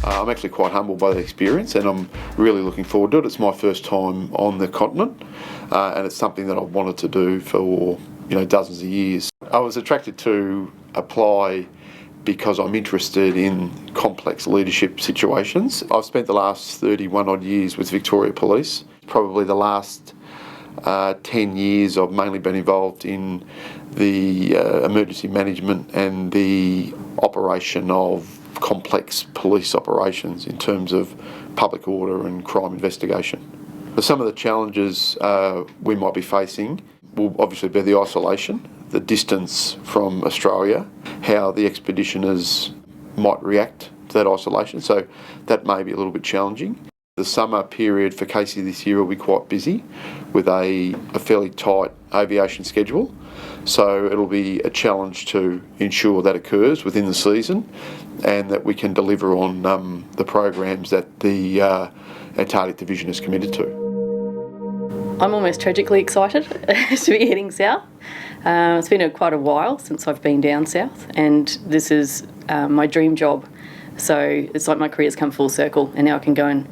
I'm actually quite humbled by the experience, and I'm really looking forward to it. It's my first time on the continent, and it's something that I've wanted to do for dozens of years. I was attracted to apply because I'm interested in complex leadership situations. I've spent the last 31 odd years with Victoria Police. Probably the last 10 years I've mainly been involved in the emergency management and the operation of complex police operations in terms of public order and crime investigation. Some of the challenges we might be facing will obviously be the isolation, the distance from Australia, how the expeditioners might react to that isolation, so that may be a little bit challenging. The summer period for Casey this year will be quite busy with a fairly tight aviation schedule, so it'll be a challenge to ensure that occurs within the season and that we can deliver on the programs that the Antarctic Division is committed to. I'm almost tragically excited to be heading south. It's been quite a while since I've been down south, and this is my dream job. So it's like my career's come full circle, and now I can go and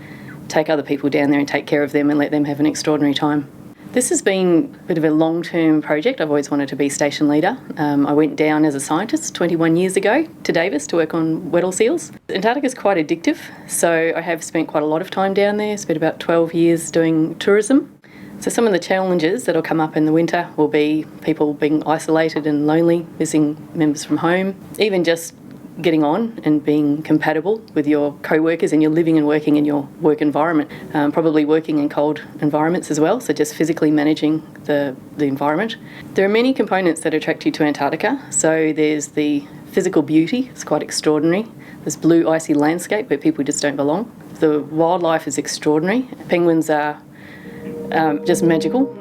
take other people down there and take care of them and let them have an extraordinary time. This has been a bit of a long-term project. I've always wanted to be station leader. I went down as a scientist 21 years ago to Davis to work on Weddell seals. Antarctica is quite addictive, so I have spent quite a lot of time down there. Spent about 12 years doing tourism. So some of the challenges that will come up in the winter will be people being isolated and lonely, missing members from home, even just getting on and being compatible with your co-workers, and you're living and working in your work environment, probably working in cold environments as well, so just physically managing the environment. There are many components that attract you to Antarctica. So there's the physical beauty, it's quite extraordinary. There's blue icy landscape where people just don't belong. The wildlife is extraordinary. Penguins are just magical.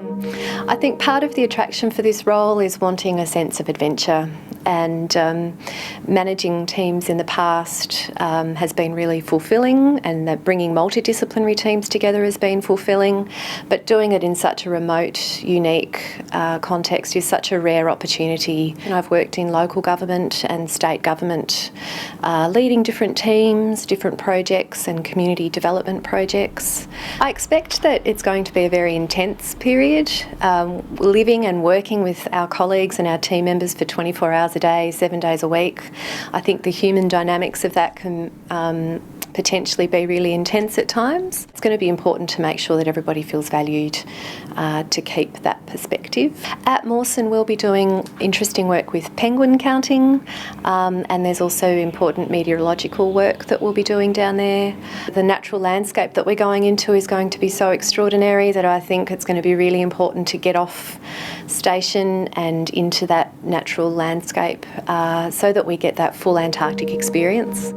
I think part of the attraction for this role is wanting a sense of adventure, and managing teams in the past has been really fulfilling, and that bringing multidisciplinary teams together has been fulfilling, but doing it in such a remote, unique context is such a rare opportunity. And I've worked in local government and state government, leading different teams, different projects and community development projects. I expect that it's going to be a very intense period, living and working with our colleagues and our team members for 24 hours a day, 7 days a week. I think the human dynamics of that can potentially be really intense at times. It's going to be important to make sure that everybody feels valued, to keep that perspective. At Mawson, we'll be doing interesting work with penguin counting, and there's also important meteorological work that we'll be doing down there. The natural landscape that we're going into is going to be so extraordinary that I think it's going to be really important to get off station and into that natural landscape so that we get that full Antarctic experience.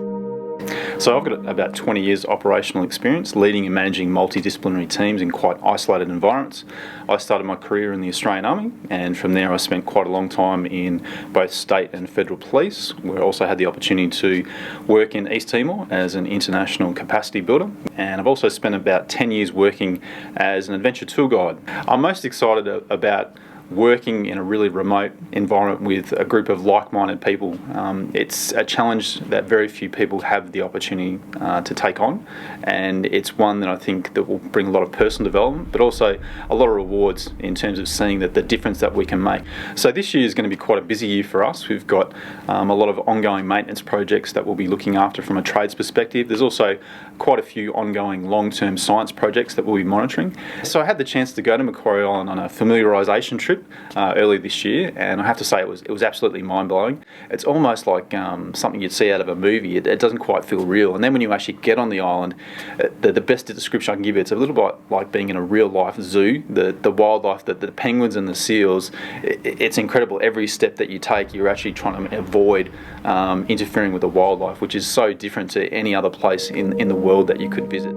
So I've got about 20 years operational experience leading and managing multidisciplinary teams in quite isolated environments. I started my career in the Australian Army, and from there I spent quite a long time in both state and federal police, where I also had the opportunity to work in East Timor as an international capacity builder. And I've also spent about 10 years working as an adventure tour guide. I'm most excited about working in a really remote environment with a group of like-minded people. It's a challenge that very few people have the opportunity to take on, and it's one that I think that will bring a lot of personal development, but also a lot of rewards in terms of seeing that the difference that we can make. So this year is going to be quite a busy year for us. We've got a lot of ongoing maintenance projects that we'll be looking after from a trades perspective. There's also quite a few ongoing long-term science projects that we'll be monitoring. So I had the chance to go to Macquarie Island on a familiarisation trip early this year, and I have to say it was absolutely mind-blowing. It's almost like something you'd see out of a movie. It doesn't quite feel real. And then when you actually get on the island, the best description I can give you, it's a little bit like being in a real-life zoo. The wildlife, the penguins and the seals, it's incredible. Every step that you take, you're actually trying to avoid interfering with the wildlife, which is so different to any other place in the world that you could visit.